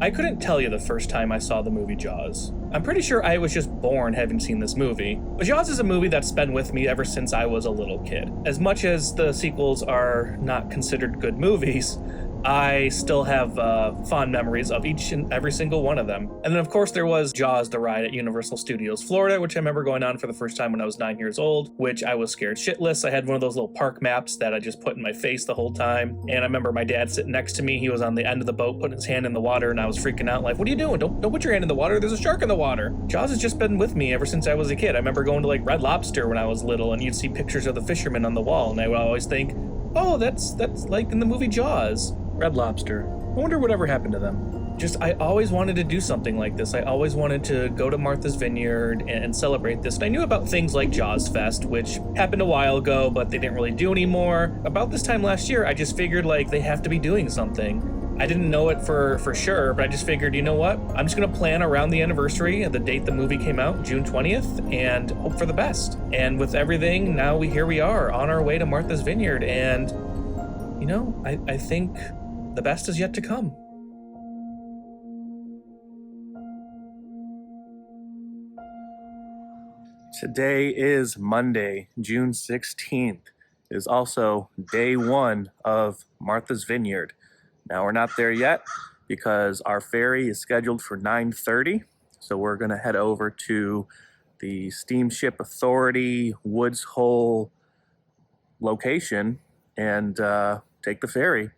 I couldn't tell you the first time I saw the movie Jaws. I'm pretty sure I was just born having seen this movie. But Jaws is a movie that's been with me ever since I was a little kid. As much as the sequels are not considered good movies, I still have fond memories of each and every single one of them. And then of course there was Jaws the ride at Universal Studios Florida, which I remember going on for the first time when I was 9 years old, which I was scared shitless. I had one of those little park maps that I just put in my face the whole time. And I remember my dad sitting next to me. He was on the end of the boat putting his hand in the water, and I was freaking out like, what are you doing? Don't put your hand in the water. There's a shark in the water. Jaws has just been with me ever since I was a kid. I remember going to like Red Lobster when I was little, and you'd see pictures of the fishermen on the wall, and I would always think, oh, that's like in the movie Jaws. Red Lobster. I wonder whatever happened to them. I always wanted to do something like this. I always wanted to go to Martha's Vineyard and celebrate this. And I knew about things like Jaws Fest, which happened a while ago, but they didn't really do anymore. About this time last year, I just figured like they have to be doing something. I didn't know it for sure, but I just figured, you know what? I'm just gonna plan around the anniversary of the date the movie came out, June 20th, and hope for the best. And with everything, now here we are on our way to Martha's Vineyard. And, you know, I think the best is yet to come. Today is Monday, June 16th. It is also day one of Martha's Vineyard. Now we're not there yet because our ferry is scheduled for 9:30. So we're gonna head over to the Steamship Authority Woods Hole location and take the ferry.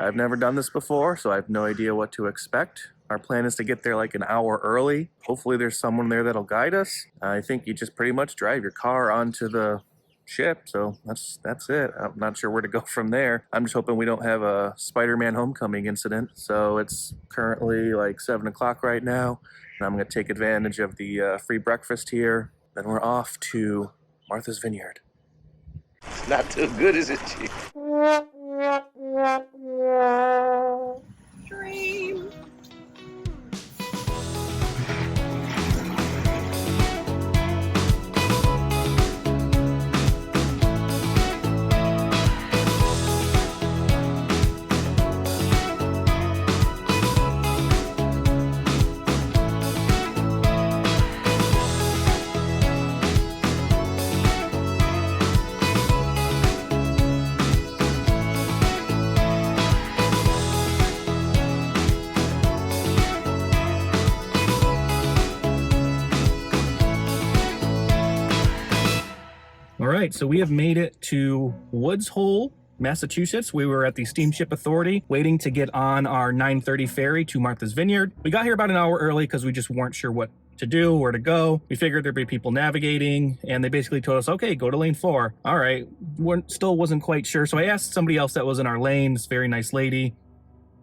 I've never done this before, so I have no idea what to expect. Our plan is to get there like an hour early. Hopefully there's someone there that'll guide us. I think you just pretty much drive your car onto the ship, so that's it. I'm not sure where to go from there. I'm just hoping we don't have a Spider-Man Homecoming incident. So it's currently like 7 o'clock right now, and I'm gonna take advantage of the free breakfast here. Then we're off to Martha's Vineyard. It's not too good, is it, Chief? Dream. All right, so we have made it to Woods Hole, Massachusetts. We were at the Steamship Authority waiting to get on our 9:30 ferry to Martha's Vineyard. We got here about an hour early because we just weren't sure what to do, where to go. We figured there'd be people navigating, and they basically told us, okay, go to lane 4. All right, still wasn't quite sure. So I asked somebody else that was in our lane, this very nice lady,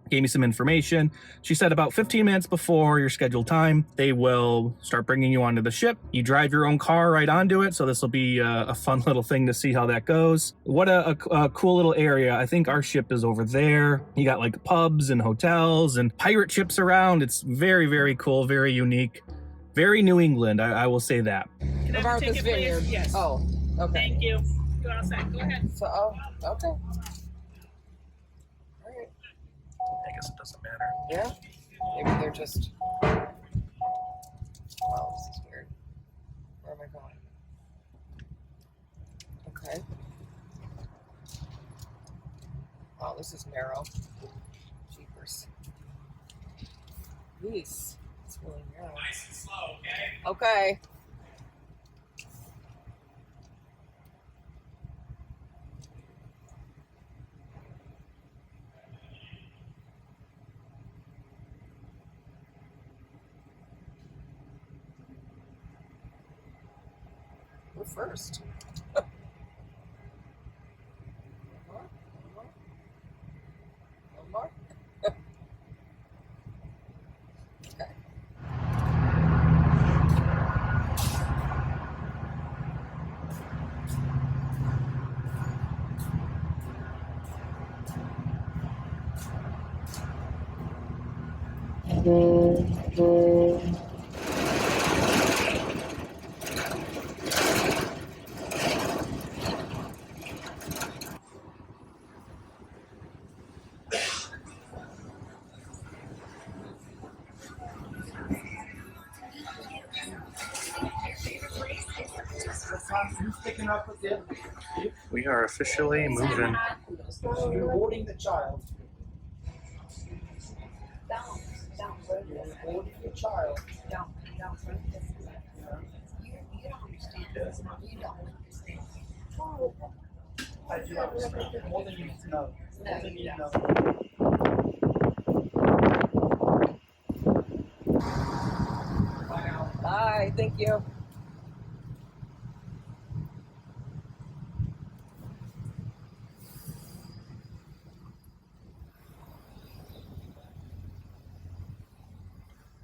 gave me some information. She said about 15 minutes before your scheduled time, they will start bringing you onto the ship. You drive your own car right onto it, so this will be a fun little thing to see how that goes. What a cool little area. I think our ship is over there. You got like pubs and hotels and pirate ships around. It's very, very cool, very unique, very New England, I will say that. Can I have a ticket, please? Yes. Oh, okay. Thank you. Go outside. Go ahead. So, oh, okay. I guess it doesn't matter. Yeah. Maybe they're just. Wow, this is weird. Where am I going? Okay. Wow, this is narrow. Jeepers. Jeez, it's really narrow. Nice and slow, okay? Okay. We're first. One more. Okay. We are officially moving. You're holding the child. You're holding the child. You don't understand. You don't understand. I do understand. More than you need to know. More than you know. Bye. Thank you.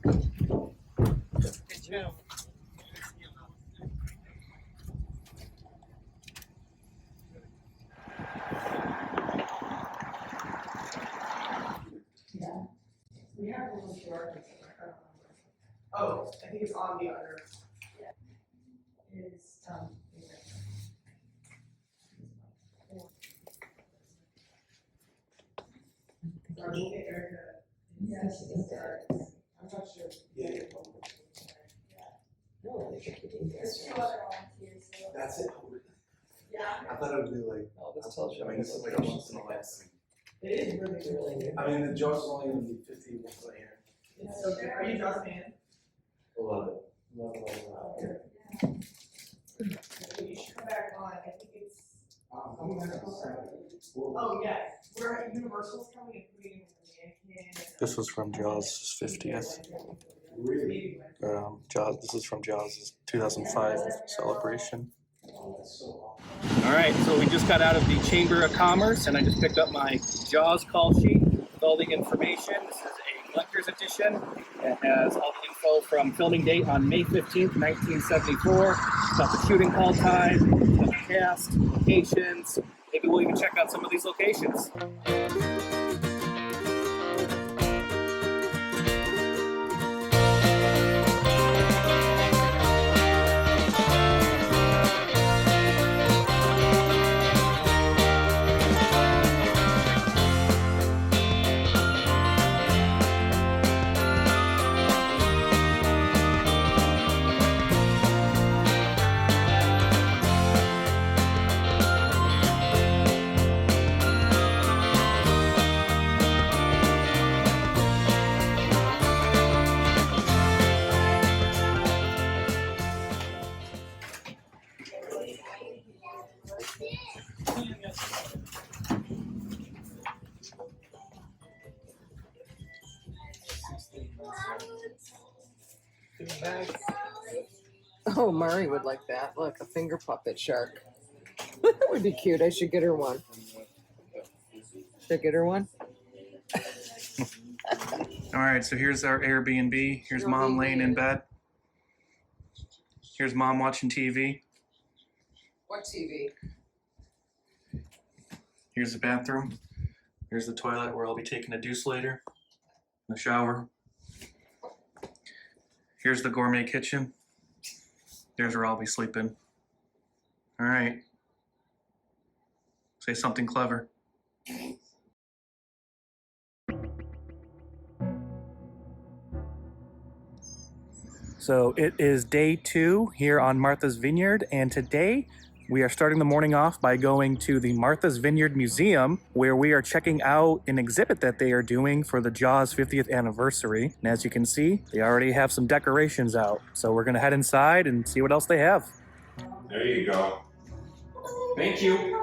Good job. We have a little short. Oh, I think it's on the other. Is Erica. Yes, I'm not sure. Yeah. No, I think you did. There's two other volunteers. That's it. Yeah. I thought it would be like. Oh, this tells you. I mean, this is like a once in a lifetime. It is really good. I mean, the Jaws is only gonna be 50 minutes right here. It's so good. Are you a Jaws fan? Love it. Love it. You should come back on. I think it's. I'm gonna Oh, yeah. We're at Universal's coming and putting in the mannequin. This was from Jaws' 50th. Really? Jaws. This is from Jaws' 2005 celebration. Oh, that's so awesome. All right, so we just got out of the Chamber of Commerce, and I just picked up my Jaws call sheet with all the information. This is a collector's edition. It has all the info from filming date on May 15th, 1974. It's got the shooting call time, the cast, locations. Maybe we'll even check out some of these locations. Oh, Mari would like that. Look, a finger puppet shark. That would be cute. I should get her one. Should I get her one? All right, so here's our Airbnb. Here's Mom laying in bed. Here's Mom watching TV. What TV? Here's the bathroom. Here's the toilet where I'll be taking a deuce later. The shower. Here's the gourmet kitchen. There's where I'll be sleeping. All right. Say something clever. So it is day 2 here on Martha's Vineyard, and today we are starting the morning off by going to the Martha's Vineyard Museum, where we are checking out an exhibit that they are doing for the Jaws 50th anniversary. And as you can see, they already have some decorations out. So we're gonna head inside and see what else they have. There you go. Thank you.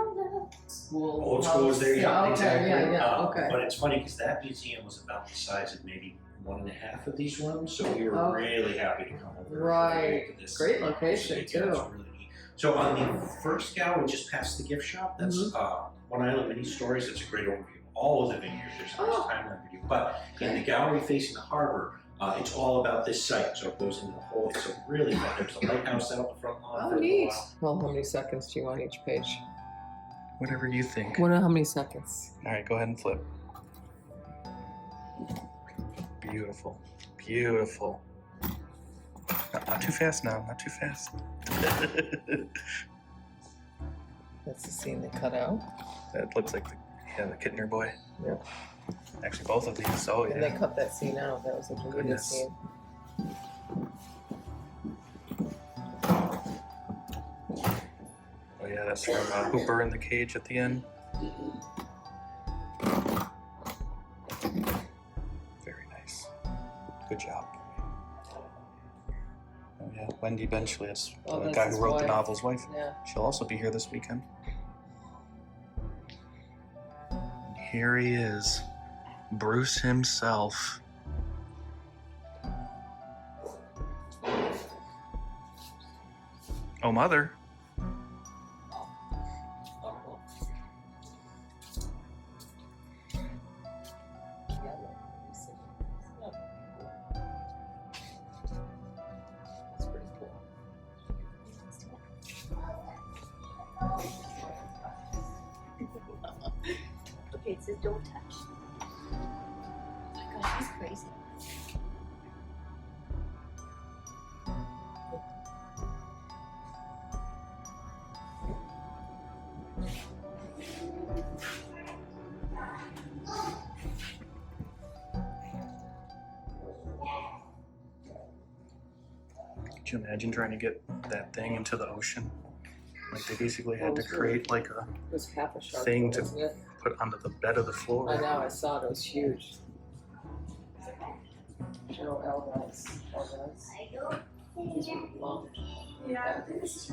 Old school is there, yeah, Okay, exactly. yeah, okay. But it's funny because that museum was about the size of maybe 1.5 of these rooms, so we were Oh. really happy to come over. Right. To this. Great location, Yeah, it's too. really neat. So on the first gallery, just past the gift shop, that's One Island Mini Stories. That's a great overview of all of the vineyards. There's a nice timeline video. But in the gallery facing the harbor, it's all about this site. So it goes into the whole. It's a really fun. There's a lighthouse out on the front lawn. Oh, for a neat. while. Well, how many seconds do you want each page? Whatever you think. Wonder how many seconds. All right, go ahead and flip. Beautiful, beautiful. Not too fast now, not too fast. That's the scene they cut out. That looks like the Kittner boy. Yep. Actually, both of these. Oh And they yeah. cut that scene out. That was a deleted Goodness. scene. yeah, that's from Hooper in the Cage at the end. Very nice. Good job. Oh yeah, Wendy Benchley, that's Oh, the that's guy his who wrote the wife. novel's wife. Yeah. She'll also be here this weekend. Here he is, Bruce himself. Oh, mother. That's pretty cool. Okay, it says don't touch. Oh my gosh, he's crazy. Could you imagine trying to get that thing into the ocean? Like they basically had to create like a It was half a shark, thing to wasn't it? put onto the bed of the floor. I know, I saw it. It was huge. Joe Elvis. These were long. Yeah. Good needs.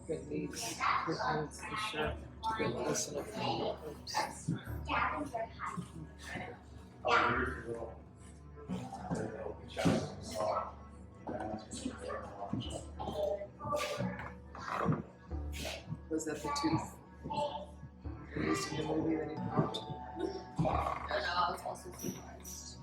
Good needs the shark. Good listen of oops. Was that the tooth? Used in the movie that he popped? I was also surprised.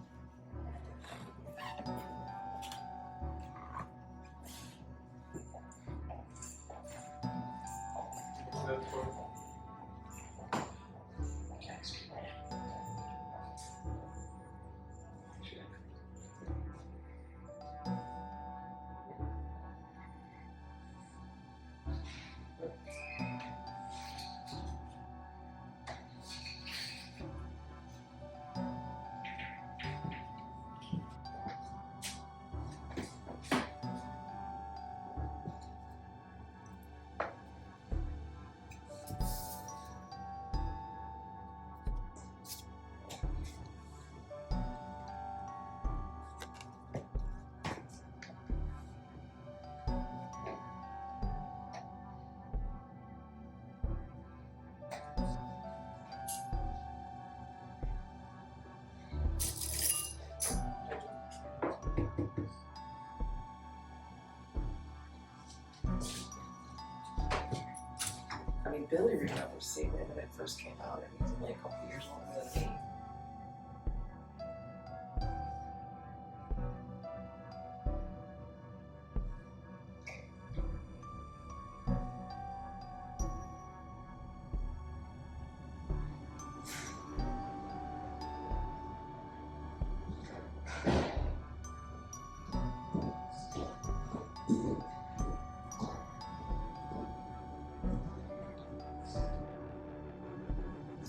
I mean, Billy remembers seeing it when it first came out, and he was only a couple years older than me.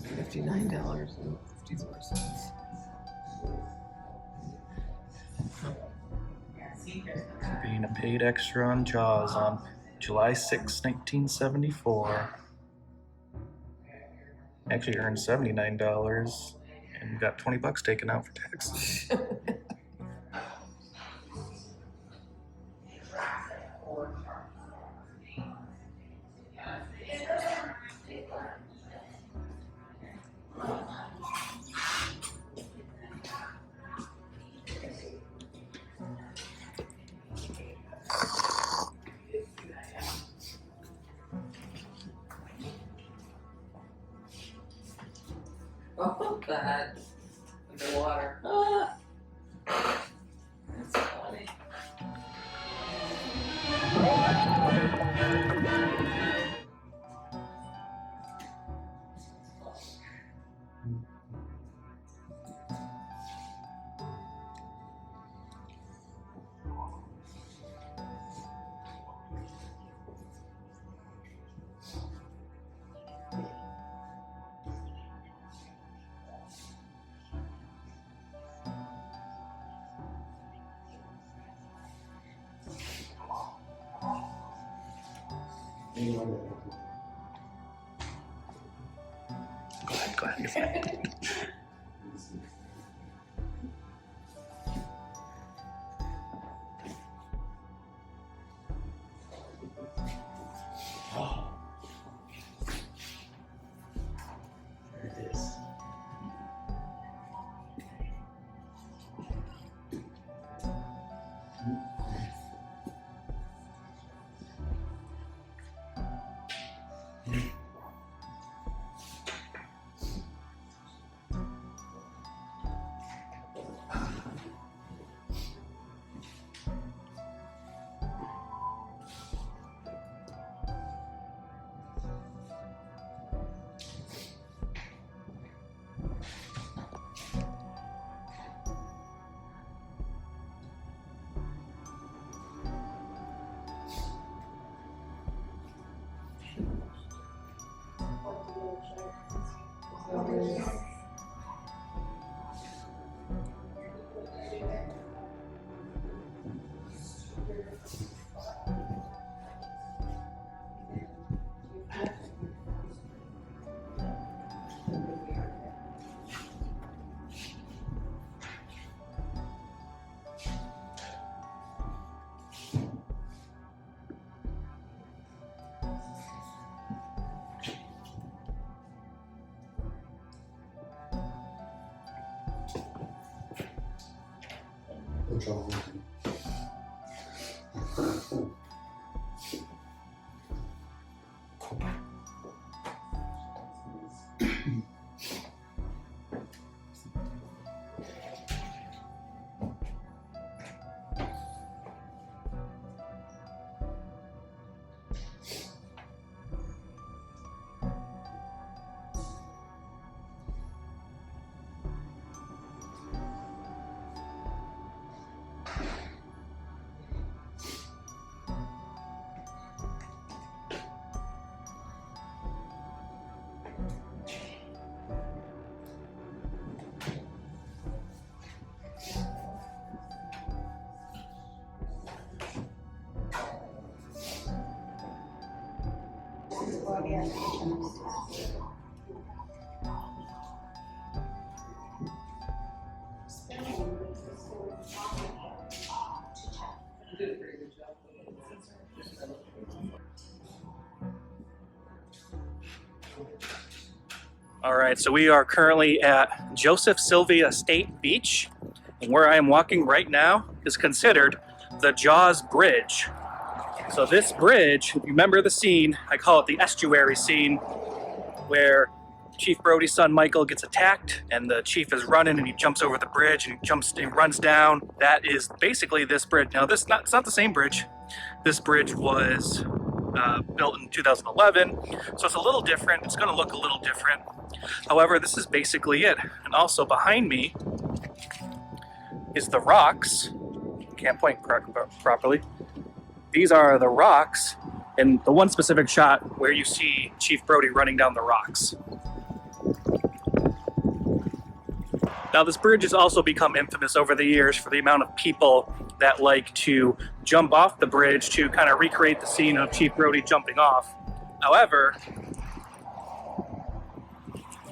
$59.54. Being a paid extra on Jaws on July 6, 1974. Actually earned $79 and got $20 taken out for taxes. Oh, God. Underwater. Ah. That's funny. Go ahead, you're fine. There it is. All right, so we are currently at Joseph Sylvia State Beach, and where I am walking right now is considered the Jaws Bridge. So this bridge, if you remember the scene, I call it the estuary scene, where Chief Brody's son Michael gets attacked, and the chief is running, and he jumps over the bridge, and he runs down. That is basically this bridge. Now, it's not the same bridge. This bridge was built in 2011, so it's a little different. It's going to look a little different. However, this is basically it. And also behind me is the rocks. Can't point properly. These are the rocks in the one specific shot where you see Chief Brody running down the rocks. Now, this bridge has also become infamous over the years for the amount of people that like to jump off the bridge to kind of recreate the scene of Chief Brody jumping off. However,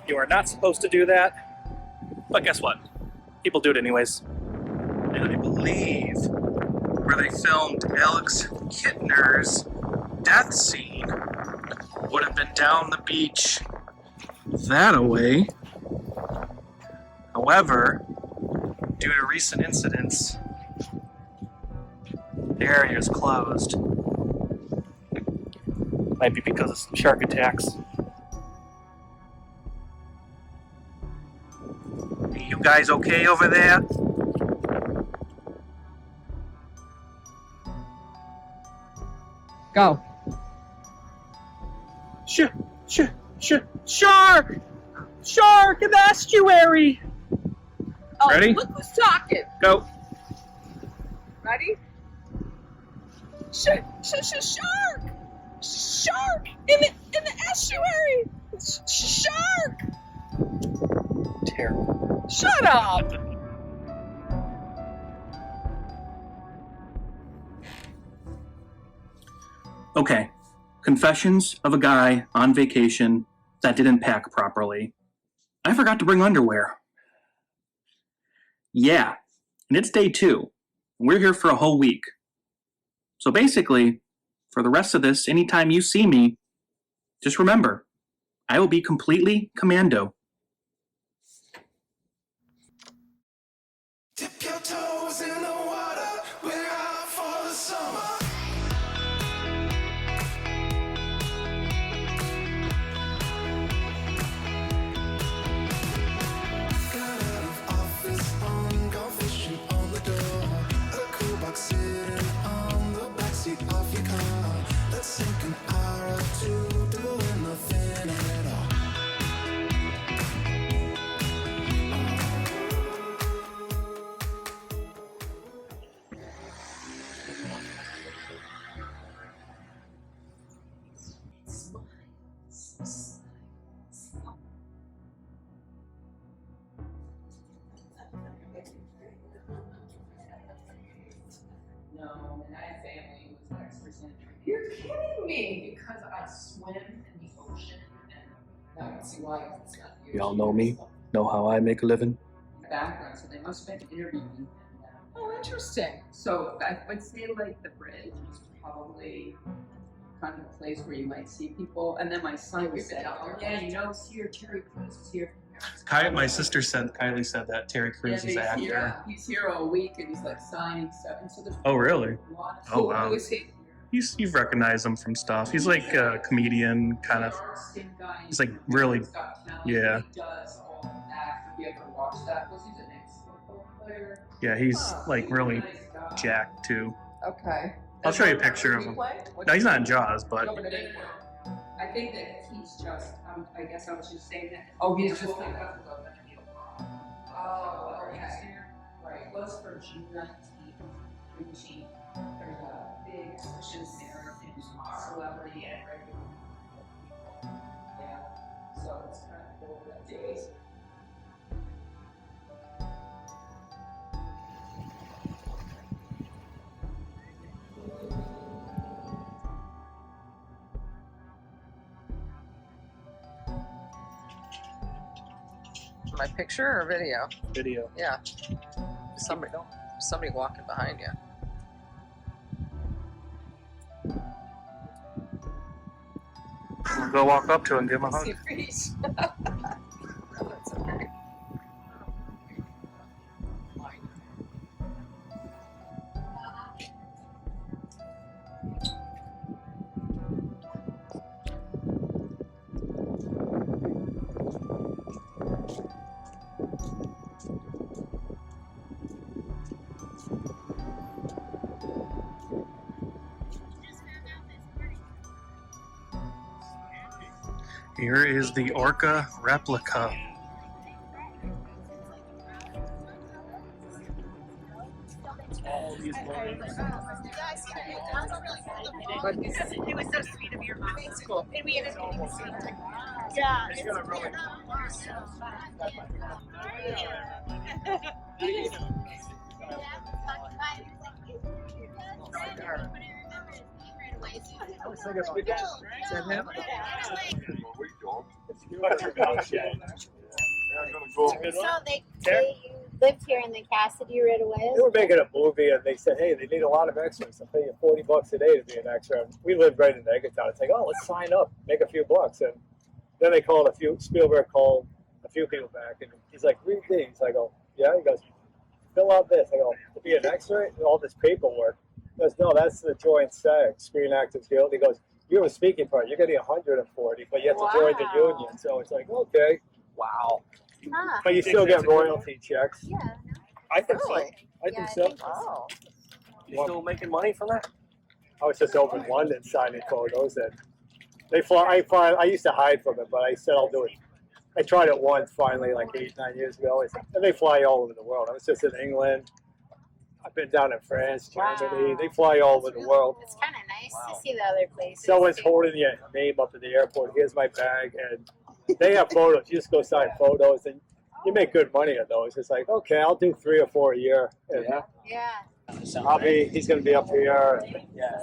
you are not supposed to do that, but guess what? People do it anyways. And I believe where they filmed Alex Kittner's death scene would have been down the beach that away. However, due to recent incidents, the area is closed. Might be because of shark attacks. Are you guys okay over there? Go. Shark! Shark in the estuary! Oh, Ready? Look who's talking. Go. Ready? Shark! Shark in the estuary. Shark! Terrible. Shut up. Okay, Confessions of a guy on vacation that didn't pack properly. I forgot to bring underwear. Yeah, and it's day 2. We're here for a whole week. So basically, for the rest of this, anytime you see me, just remember, I will be completely commando. Dip your toes in the water, we're out for the summer. Got out of office on, go fishing on the door. A cool box sitting on the backseat of your car. Let's sink an hour or two doing nothing at all. No, and I have family who was experts in it. You're kidding me! Because I swim in the ocean, and I can see why it's not you. Y'all know me, know how I make a living. Background, so they must have been interviewing me. Oh, interesting. So I would say like the bridge is probably kind of a place where you might see people. And then my son said, "Oh yeah, you know, here Terry Crews is here." My sister said, Kylie said that Terry Crews is an actor. Yeah, he's here all week and he's like signing stuff. And so there's Oh, really? a lot of Oh, wow. Who is he? You've recognized him from stuff. He's like a comedian, kind of. He's like really, yeah. He does all of that. Have you ever watched that? Was he an ex-football player? Yeah, he's like really Nice guy. jacked too. Okay. I'll show you a picture of him. No, he's not in Jaws, but No, but I think that he's just, I guess I was just saying that. Oh, he's just like, oh, okay. Right, was for June 19th. There's a big exhibition there in celebrity and regular people. Yeah, so it's kind of cool that days. My picture or video? video. Yeah. Somebody walking behind you. We'll go walk up to him and give him a hug. Serious? That's okay. Here is the Orca replica. But It was so sweet of your mom. it's cool. And we ended up getting to see it. Yeah. Is that him? So they lived here in the Cassidy right away. They were making a movie and they said, hey, they need a lot of extras. I'll pay you $40 a day to be an extra. And we lived right in Eggertown. It's like, oh, let's sign up, make a few bucks. And then they called Spielberg called a few people back and he's like, read these. I go, yeah. He goes, fill out this. I go, to be an extra? And all this paperwork. He goes, no, that's the Joint SAG, Screen Actors Guild. He goes, you have a speaking part. You're getting 140, but you have to join the union. So it's like, okay, wow. Huh. But you still get royalty checks. Yeah. I think so. Really? I think so. Oh. You still making money from that? I was just over in London signing photos, and they fly. I used to hide from it, but I said I'll do it. I tried it once, finally, like 8-9 years ago, and they fly all over the world. I was just in England. I've been down in France, Germany. Wow. They fly all over the world. It's kind of nice to see the other places. Someone's holding your name up at the airport. Here's my bag, and they have photos. You just go sign photos, and you make good money on those. It's like, okay, I'll do 3 or 4 a year. And Yeah. He's gonna be up here.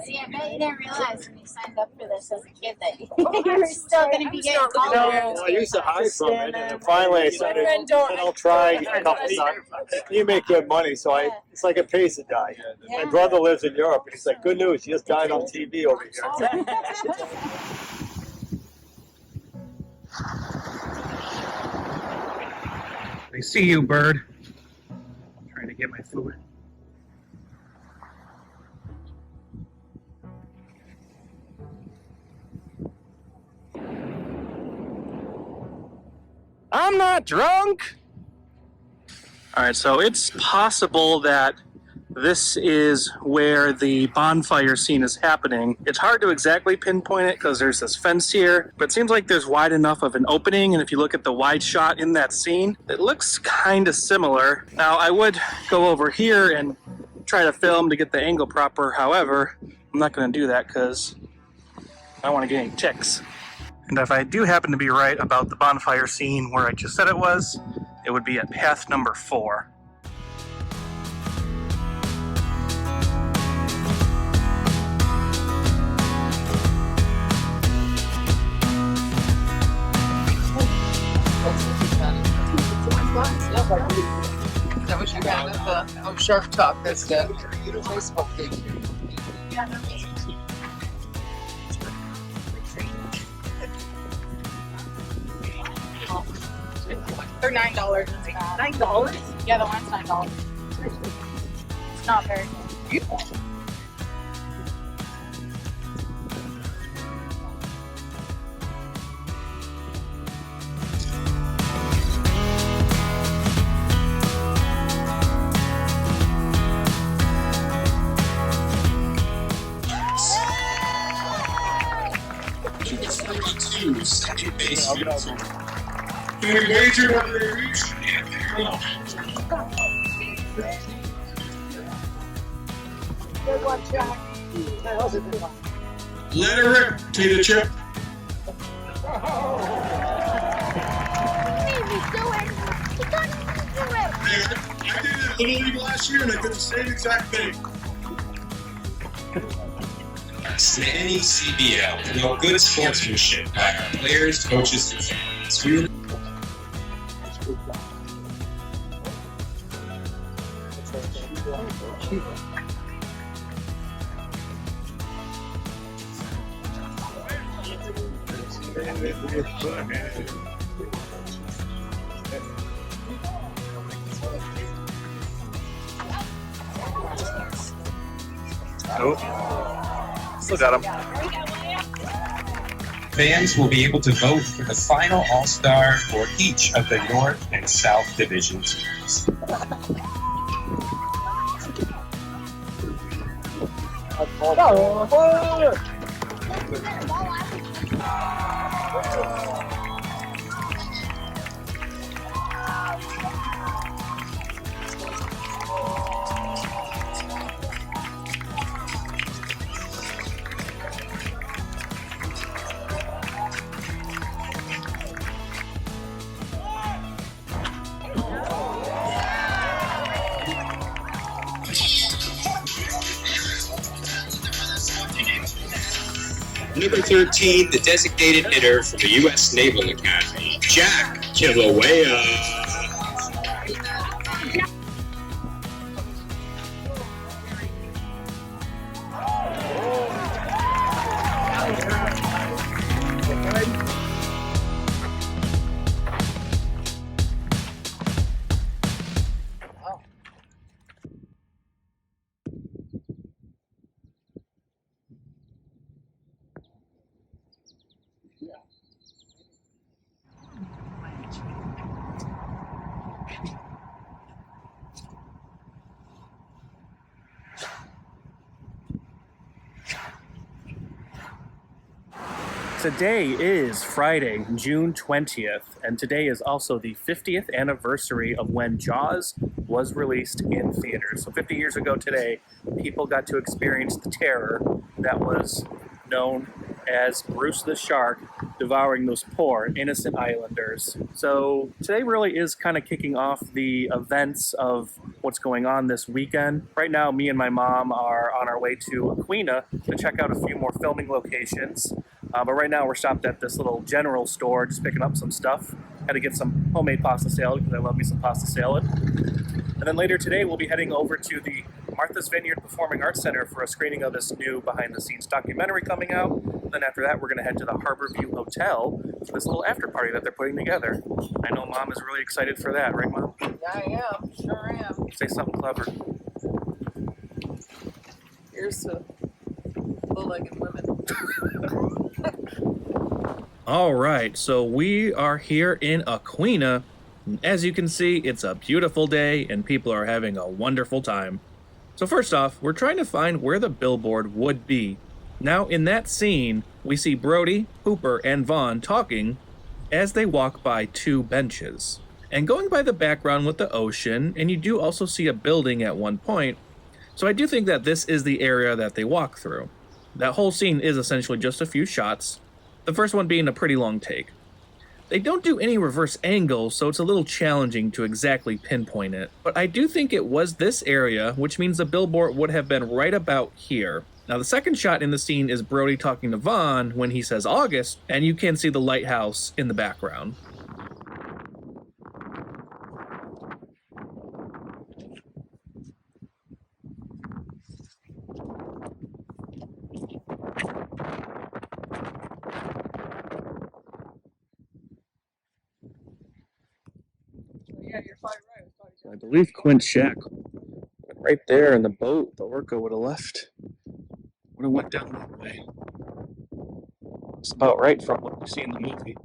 See, I bet you didn't realize when you signed up for this as a kid that you were still going to be getting called. Well, I used to hide from it, and then finally I started, and I'll try a couple times. You make good money, so it's like a pays to die. My brother lives in Europe, and he's like, good news, he just died on TV over here. I see you, bird. I'm trying to get my food. I'm not drunk! Alright, so it's possible that this is where the bonfire scene is happening. It's hard to exactly pinpoint it because there's this fence here, but it seems like there's wide enough of an opening, and if you look at the wide shot in that scene, it looks kind of similar. Now, I would go over here and try to film to get the angle proper. However, I'm not going to do that because I don't want to get any ticks. And if I do happen to be right about the bonfire scene where I just said it would be at path number 4. Is that what you got at the Shark Talk? That's the Facebook page. They're $9. $9? Yeah, the one's $9. It's not very good. Second base. Can we wager whether they reach? Good one, Jack. Let her rip, Tater Chip. I did it Little League last year and I did the same exact thing. It's the NECBL, you know, good sportsmanship by our players, coaches, and fans. We Still got him. Fans will be able to vote for the final All-Star for each of the North and South Division teams. Number 13, the designated hitter from the U.S. Naval Academy, Jack Kilauea. Today is Friday, June 20th, and today is also the 50th anniversary of when Jaws was released in theaters. So 50 years ago today, people got to experience the terror that was known as Bruce the Shark devouring those poor, innocent islanders. So today really is kind of kicking off the events of what's going on this weekend. Right now, me and my mom are on our way to Aquina to check out a few more filming locations. But right now we're stopped at this little general store, just picking up some stuff. Had to get some homemade pasta salad because I love me some pasta salad. And then later today we'll be heading over to the Martha's Vineyard Performing Arts Center for a screening of this new behind-the-scenes documentary coming out. And then after that we're going to head to the Harborview Hotel for this little after party that they're putting together. I know Mom is really excited for that, right Mom? Yeah, I am. Sure am. Say something clever. Here's to bow-legged women. All right, so we are here in Aquina. As you can see, it's a beautiful day and people are having a wonderful time. So first off, we're trying to find where the billboard would be. Now in that scene, we see Brody, Hooper, and Vaughn talking as they walk by two benches. And going by the background with the ocean, and you do also see a building at one point, so I do think that this is the area that they walk through. That whole scene is essentially just a few shots, the first one being a pretty long take. They don't do any reverse angles, so it's a little challenging to exactly pinpoint it. But I do think it was this area, which means the billboard would have been right about here. Now the second shot in the scene is Brody talking to Vaughn when he says August, and you can see the lighthouse in the background. Yeah, you're quite right. I believe Quint's shack right there in the boat the Orca would have left. Would have went down that way. It's about right from what you see in the movie.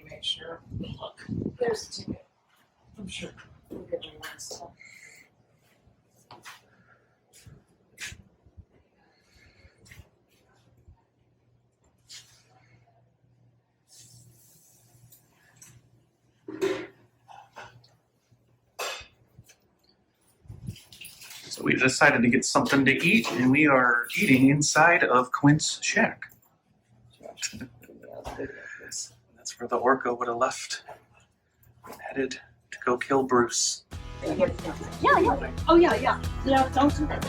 Make sure. Look, there's a ticket. I'm sure we'll get your last stuff. So we decided to get something to eat, and we are eating inside of Quint's shack. That's where the Orca would have left and headed to go kill Bruce. Yeah. Oh, yeah. No, don't do that.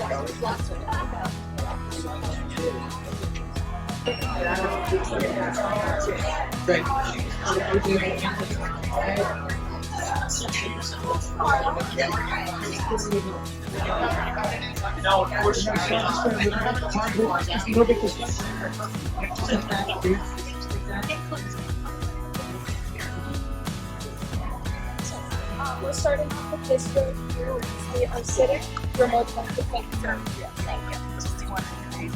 We're starting off with this right here, which is the acidic remote control. Thank you.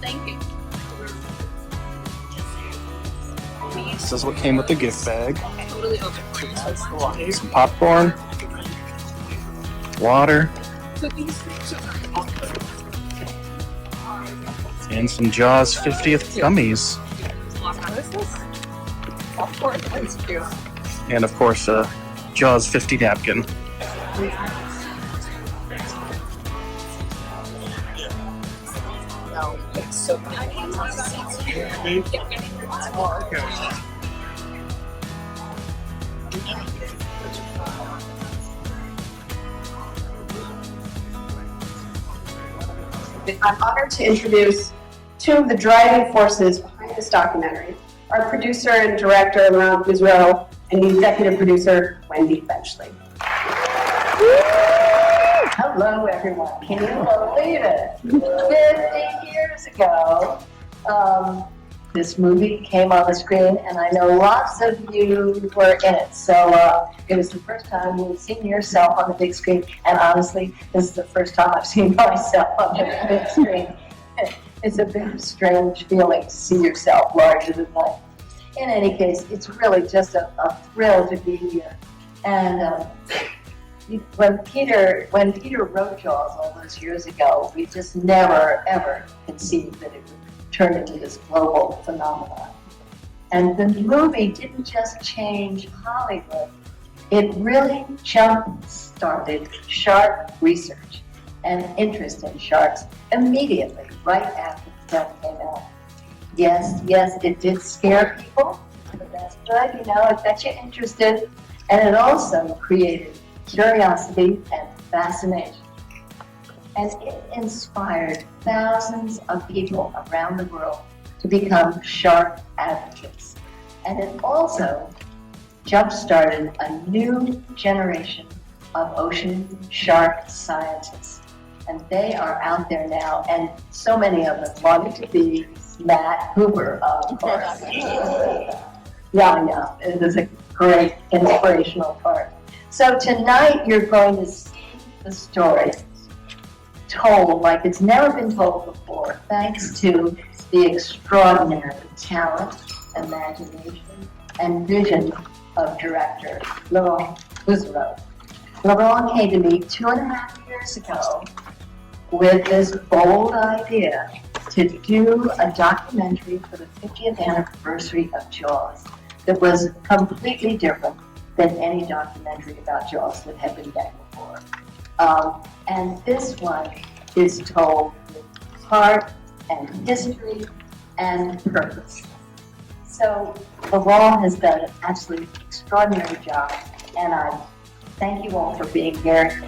Thank you. This is what came with the gift bag. Totally open. Some popcorn, water, Cookies. and some Jaws 50th gummies. What is this? Popcorn. That's cute. And of course, a Jaws 50 napkin. No, it's so I'm honored to introduce two of the driving forces behind this documentary, our producer and director, Laurent Guzreau, and the executive producer, Wendy Benchley. Hello, everyone. Can you believe it? 50 years ago, this movie came on the screen, and I know lots of you were in it. So it was the first time you've seen yourself on the big screen, and honestly, this is the first time I've seen myself on the big screen. It's a bit of a strange feeling to see yourself larger than life. In any case, it's really just a thrill to be here. And when Peter wrote Jaws all those years ago, we just never ever conceived that it would turn into this global phenomenon. And the movie didn't just change Hollywood, it really jump-started shark research and interest in sharks immediately, right after the film came out. Yes, it did scare people, but that's good, it got you interested, and it also created curiosity and fascination. And it inspired thousands of people around the world to become shark advocates. And it also jump-started a new generation of ocean shark scientists. And they are out there now, and so many of them wanted to be Matt Hooper, of course. Yeah, it is a great inspirational part. So tonight you're going to see the story told like it's never been told before, thanks to the extraordinary talent, imagination, and vision of director Laurent Guzero. Laurent came to me 2.5 years ago with this bold idea to do a documentary for the 50th anniversary of Jaws that was completely different than any documentary about Jaws that had been done before. And this one is told with heart and history and purpose. So Laurent has done an absolutely extraordinary job, and I thank you all for being here.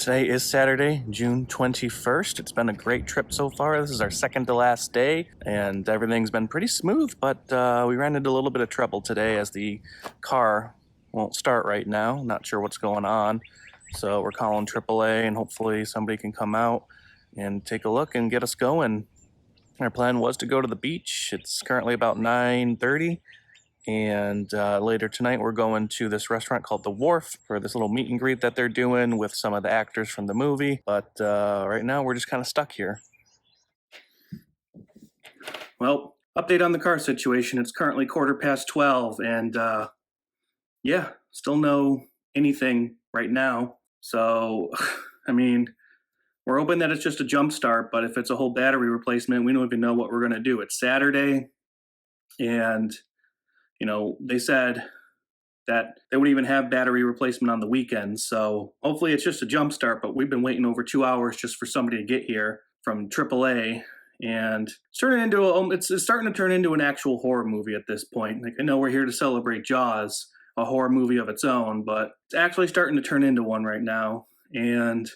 Today is Saturday, June 21st. It's been a great trip so far. This is our second to last day, and everything's been pretty smooth, but we ran into a little bit of trouble today as the car won't start right now. Not sure what's going on. So we're calling AAA, and hopefully somebody can come out and take a look and get us going. Our plan was to go to the beach. It's currently about 9:30. And later tonight, we're going to this restaurant called The Wharf for this little meet and greet that they're doing with some of the actors from the movie. But right now, we're just kind of stuck here. Well, update on the car situation. It's currently 12:15, and yeah, still no anything right now. So, I mean, we're hoping that it's just a jump start, but if it's a whole battery replacement, we don't even know what we're going to do. It's Saturday, and you know, they said that they wouldn't even have battery replacement on the weekends. So hopefully it's just a jump start, but we've been waiting over 2 hours just for somebody to get here from AAA. And it's starting to turn into an actual horror movie at this point. Like, I know we're here to celebrate Jaws, a horror movie of its own, but it's actually starting to turn into one right now. And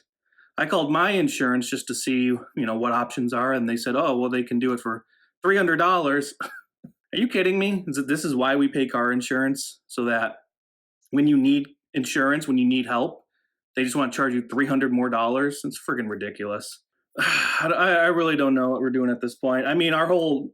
I called my insurance just to see, you know, what options are. And they said, oh, well, they can do it for $300. Are you kidding me? This is why we pay car insurance, so that when you need insurance, when you need help, they just want to charge you $300 more. It's friggin' ridiculous. I really don't know what we're doing at this point. I mean, our whole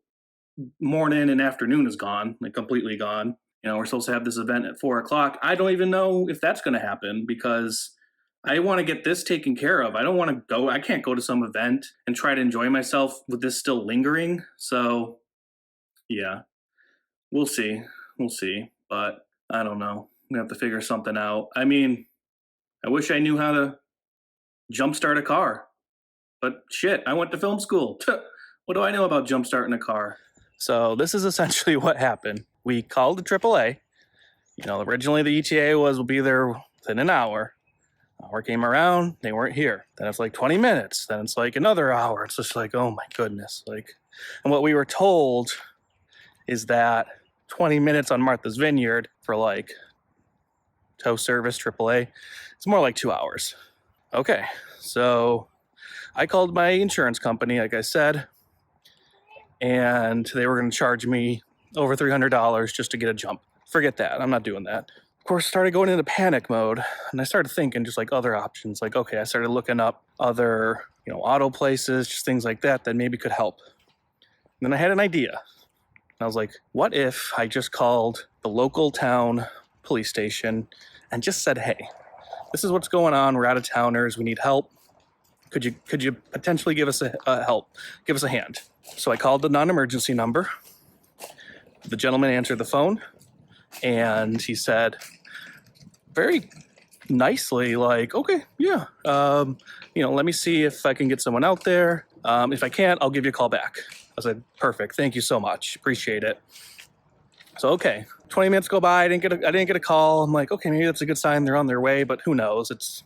morning and afternoon is gone, like completely gone. You know, we're supposed to have this event at 4 o'clock. I don't even know if that's going to happen because I want to get this taken care of. I don't want to go. I can't go to some event and try to enjoy myself with this still lingering. So, yeah. We'll see, but I don't know. We have to figure something out. I mean, I wish I knew how to jumpstart a car, but shit, I went to film school. What do I know about jumpstarting a car? So this is essentially what happened. We called the AAA. You know, originally the ETA we'll be there within an hour. Hour came around, they weren't here. Then it's like 20 minutes. Then it's like another hour. It's just like, oh my goodness. Like, and what we were told is that 20 minutes on Martha's Vineyard for like tow service, AAA, it's more like 2 hours. Okay, so I called my insurance company, like I said, and they were going to charge me over $300 just to get a jump. Forget that, I'm not doing that. Of course, I started going into panic mode, and I started thinking just like other options. Like, okay, I started looking up other, you know, auto places, just things like that maybe could help. And then I had an idea. I was like, what if I just called the local town police station and just said, hey, this is what's going on. We're out of towners. We need help. Could you potentially give us give us a hand? So I called the non-emergency number. The gentleman answered the phone, and he said very nicely, like, okay, yeah, you know, let me see if I can get someone out there. If I can't, I'll give you a call back. I said, perfect. Thank you so much. Appreciate it. So, okay, 20 minutes go by. I didn't get a call. I'm like, okay, maybe that's a good sign they're on their way, but who knows? It's,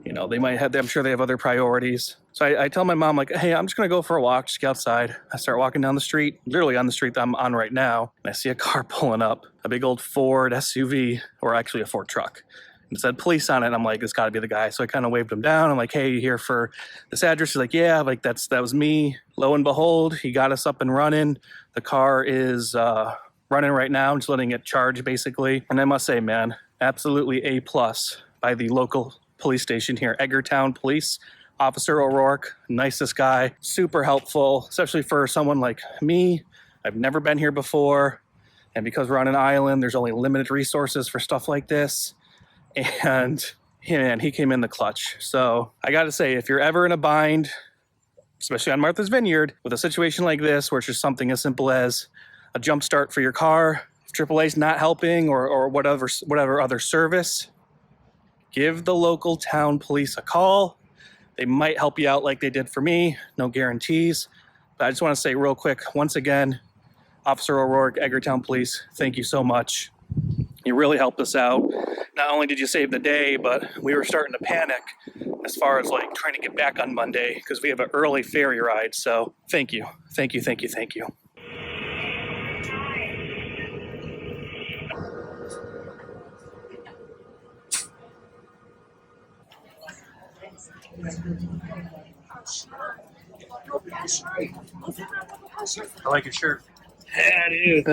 you know, I'm sure they have other priorities. So I tell my mom, like, hey, I'm just going to go for a walk, just get outside. I start walking down the street, literally on the street that I'm on right now. And I see a car pulling up, a big old Ford SUV, or actually a Ford truck. It said police on it. And I'm like, it's got to be the guy. So I kind of waved him down. I'm like, hey, you here for this address? He's like, yeah, like that was me. Lo and behold, he got us up and running. The car is running right now. I'm just letting it charge basically. And I must say, man, absolutely A+ by the local police station here, Edgartown Police. Officer O'Rourke, nicest guy, super helpful, especially for someone like me. I've never been here before. And because we're on an island, there's only limited resources for stuff like this. And he came in the clutch. So I got to say, if you're ever in a bind, especially on Martha's Vineyard, with a situation like this, where it's just something as simple as a jump start for your car, if AAA's not helping or whatever other service, give the local town police a call. They might help you out like they did for me. No guarantees. But I just want to say real quick, once again, Officer O'Rourke, Edgartown Police, thank you so much. You really helped us out. Not only did you save the day, but we were starting to panic as far as like trying to get back on Monday because we have an early ferry ride. So thank you. Thank you, thank you, thank you. I like your shirt. Yeah, dude.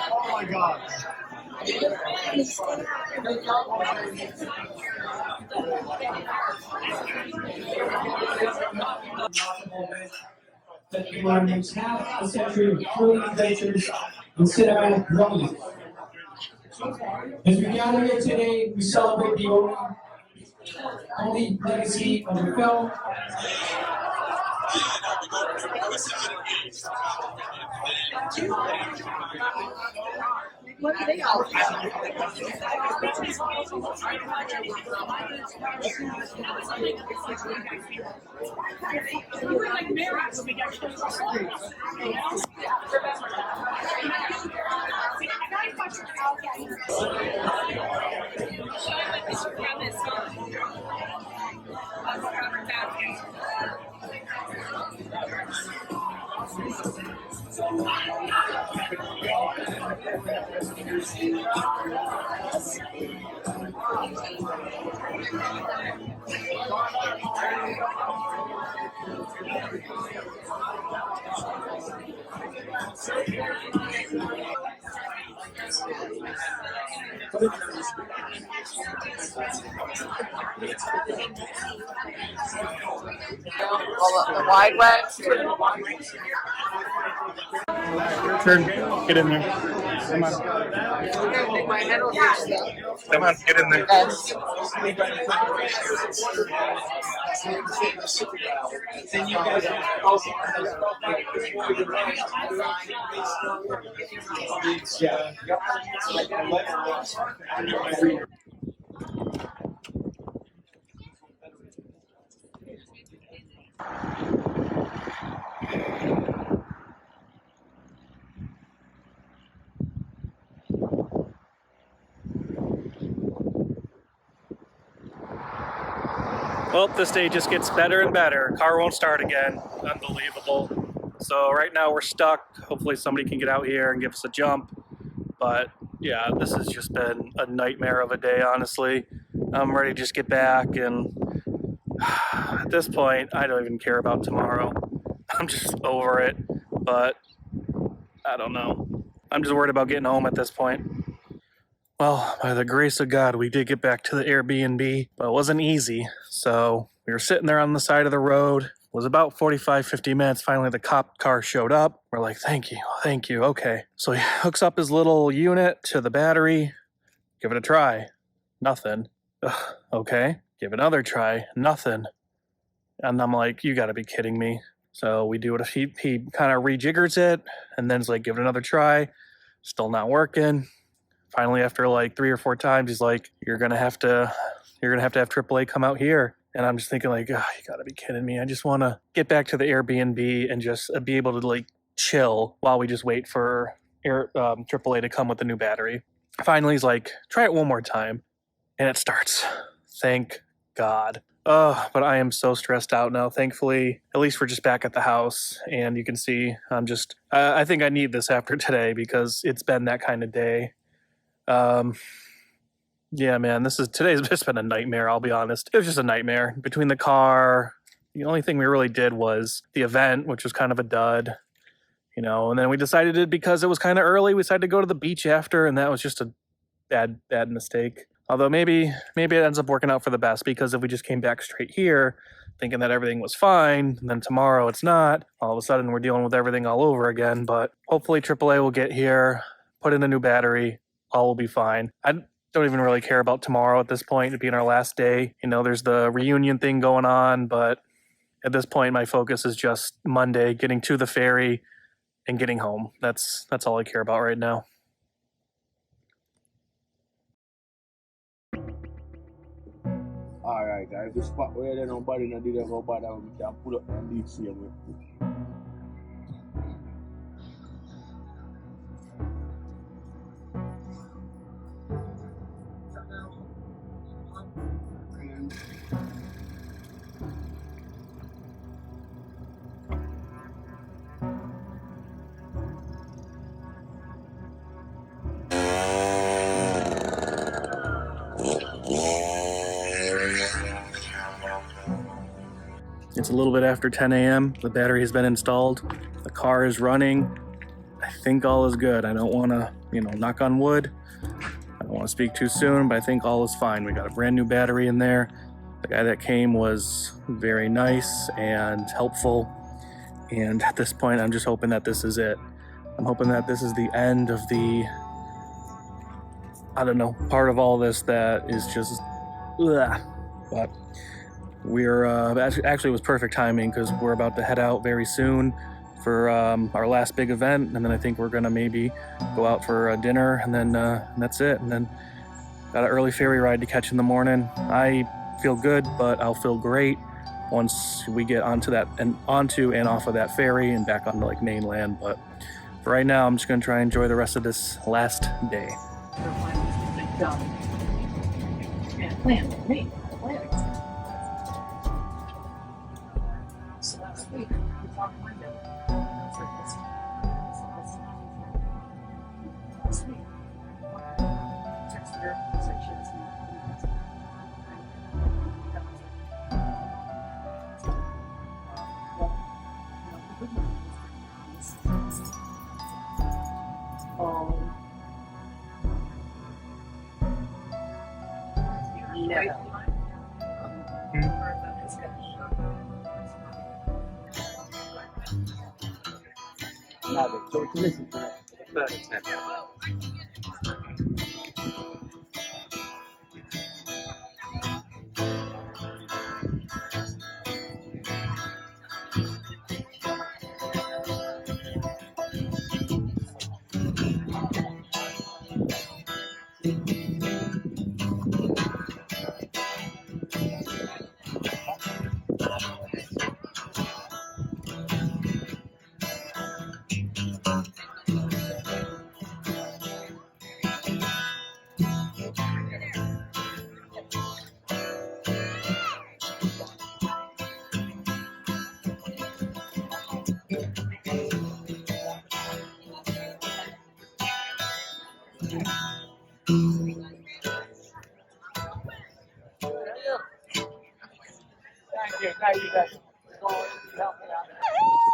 Oh my God. That commemorates half a century of thrilling adventures in cinematic romance. As we gather here today, we celebrate the only legacy of the film. The wide wedge. Turn. Get in there. Come on. My head will reach that. Come on, get in there. Yes. Well, this day just gets better and better. Car won't start again. Unbelievable. So right now we're stuck. Hopefully somebody can get out here and give us a jump. But yeah, this has just been a nightmare of a day, honestly. I'm ready to just get back, and at this point, I don't even care about tomorrow. I'm just over it, but I don't know. I'm just worried about getting home at this point. Well, by the grace of God, we did get back to the Airbnb, but it wasn't easy. So we were sitting there on the side of the road. It was about 45, 50 minutes. Finally, the cop car showed up. We're like, thank you, okay. So he hooks up his little unit to the battery. Give it a try. Nothing. Ugh, okay. Give it another try. Nothing. And I'm like, you gotta be kidding me. So we do it. He kind of rejiggers it, and then it's like, give it another try. Still not working. Finally, after like 3 or 4 times, he's like, you're gonna have to have AAA come out here. And I'm just thinking like, oh, you gotta be kidding me. I just wanna get back to the Airbnb and just be able to like chill while we just wait for AAA to come with the new battery. Finally, he's like, try it one more time. And it starts. Thank God. But I am so stressed out now. Thankfully, at least we're just back at the house. And you can see I'm just, I think I need this after today because it's been that kind of day. Yeah, man, today's just been a nightmare, I'll be honest. It was just a nightmare. Between the car, the only thing we really did was the event, which was kind of a dud, and then we decided because it was kind of early, we decided to go to the beach after, and that was just a bad mistake. Although maybe it ends up working out for the best, because if we just came back straight here thinking that everything was fine, and then tomorrow it's not, all of a sudden we're dealing with everything all over again. But hopefully AAA will get here, put in a new battery, all will be fine. I don't even really care about tomorrow at this point, it being our last day. There's the reunion thing going on, but at this point my focus is just Monday, getting to the ferry and getting home. That's all I care about right now. Alright guys, the spot where there nobody no did ever bother, we can pull up and leave here with. It's a little bit after 10 a.m. The battery has been installed. The car is running. I think all is good. I don't want to, knock on wood. I don't want to speak too soon, but I think all is fine. We got a brand new battery in there. The guy that came was very nice and helpful. And at this point, I'm just hoping that this is it. I'm hoping that this is the end of the, part of all this that is just, ugh. But we're, actually it was perfect timing because we're about to head out very soon for our last big event. And then I think we're gonna maybe go out for dinner and then that's it. And then got an early ferry ride to catch in the morning. I feel good, but I'll feel great once we get onto and off of that ferry and back onto like mainland. But for right now, I'm just gonna try and enjoy the rest of this last day. So last week, we talked window. Last week, text her, said she has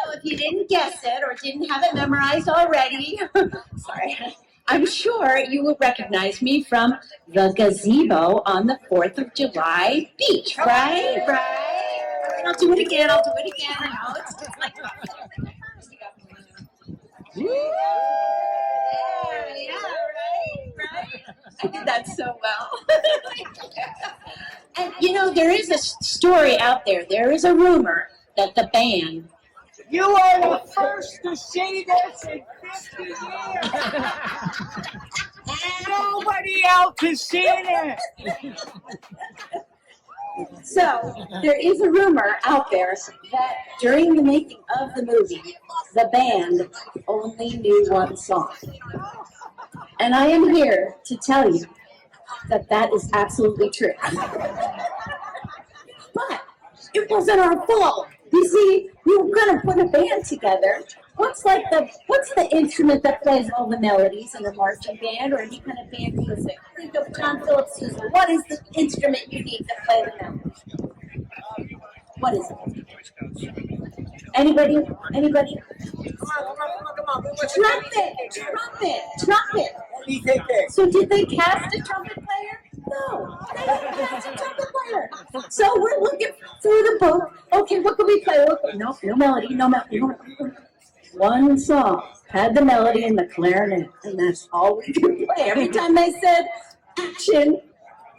So if you didn't guess it or didn't have it memorized already, sorry, I'm sure you will recognize me from the gazebo on the 4th of July beach, right? Right? I'll do it again. I know it's like... Right? I did that so well. And there is a story out there. There is a rumor that the band... You are the first to see this in 50 years. Nobody else has seen it. So, there is a rumor out there that during the making of the movie, the band only knew one song. And I am here to tell you that that is absolutely true. But it wasn't our fault. You see, we were gonna put a band together. What's the instrument that plays all the melodies in a marching band or any kind of band music? Think of John Philip Sousa. What is the instrument you need to play the melodies? What is it? Anybody? Come on. Trumpet. So did they cast a trumpet player? No, they didn't cast a trumpet player. So we're looking through the book. Okay, what can we play? No melody. One song had the melody and the clarinet, and that's all we could play. Every time they said action,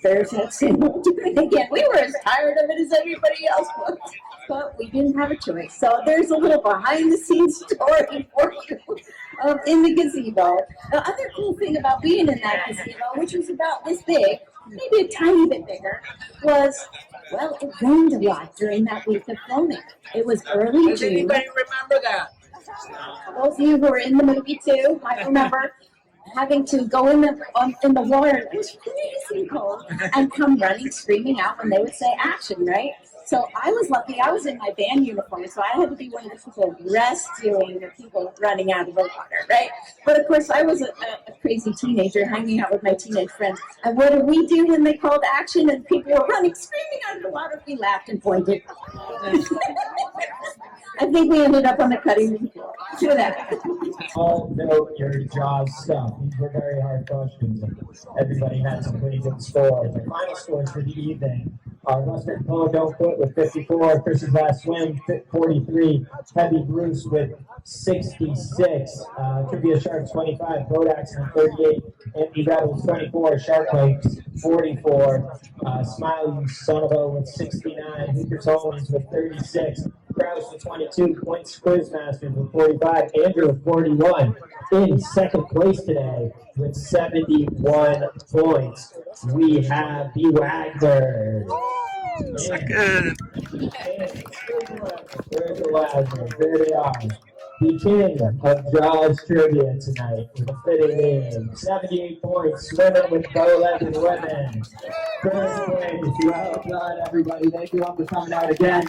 there's that same old thing again. We were as tired of it as everybody else was, but we didn't have a choice. So there's a little behind-the-scenes story for you in the gazebo. The other cool thing about being in that gazebo, which was about this big, maybe a tiny bit bigger, was, well, it rained a lot during that week of filming. It was early June. Does anybody remember that? Those of you who were in the movie too might remember having to go in the water. It was freezing cold and come running, screaming out when they would say action, right? So I was lucky. I was in my band uniform, so I had to be one of the people rescuing the people running out of the water, right? But of course, I was a crazy teenager hanging out with my teenage friends. And what did we do when they called action and people were running, screaming out of the water? We laughed and pointed. I think we ended up on the cutting room floor. To that. All know your Jaws stuff. These were very hard questions. Everybody had some pretty good scores. The final scores for the evening are Western Polo Don't Quit with 54, Chris's Last Swim 43, Heavy Bruce with 66, Trivia Shark 25, Boat Accident 38, Empty Rebels 24, Shark Hikes 44, Smiley Son of a with 69, Hoopers Holdings with 36, Kraus with 22, Points Quizmasters with 45, Andrew with 41. In second place today with 71 points, we have the Wagner. Second. There's the Wagner. There they are. The king of Jaws trivia tonight with a fitting name. 78 points, swimming with bow-legged women. Well done, everybody. Thank you all for coming out again.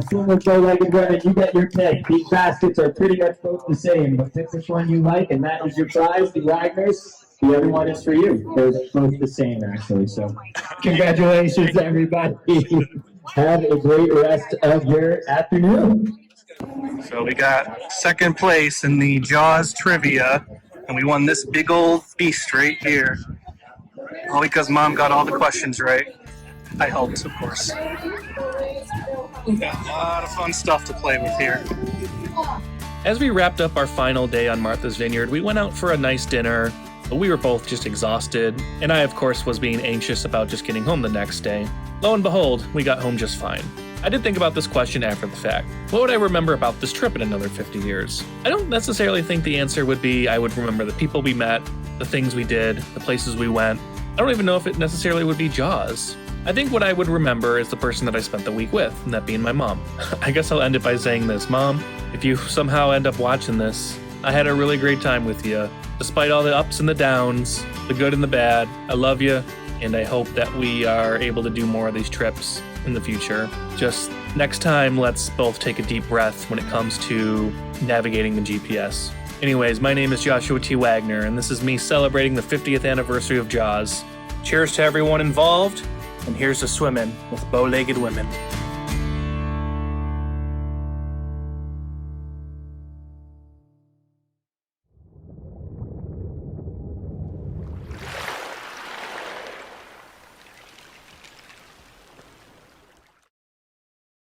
Swimming with bow-legged women, you get your pick. These baskets are pretty much both the same, but pick which one you like, and that is your prize, the Wagners. The other one is for you. They're both the same, actually. So, congratulations, everybody. Have a great rest of your afternoon. So we got second place in the Jaws trivia, and we won this big old beast right here. All because Mom got all the questions right. I helped, of course. We got a lot of fun stuff to play with here. As we wrapped up our final day on Martha's Vineyard, we went out for a nice dinner, but we were both just exhausted, and I, of course, was being anxious about just getting home the next day. Lo and behold, we got home just fine. I did think about this question after the fact. What would I remember about this trip in another 50 years? I don't necessarily think the answer would be I would remember the people we met, the things we did, the places we went. I don't even know if it necessarily would be Jaws. I think what I would remember is the person that I spent the week with, and that being my mom. I guess I'll end it by saying this. Mom, if you somehow end up watching this, I had a really great time with you. Despite all the ups and the downs, the good and the bad, I love you, and I hope that we are able to do more of these trips in the future. Just next time, let's both take a deep breath when it comes to navigating the GPS. Anyways, my name is Joshua T. Wagner, and this is me celebrating the 50th anniversary of Jaws. Cheers to everyone involved, and here's to swimming with bow-legged women.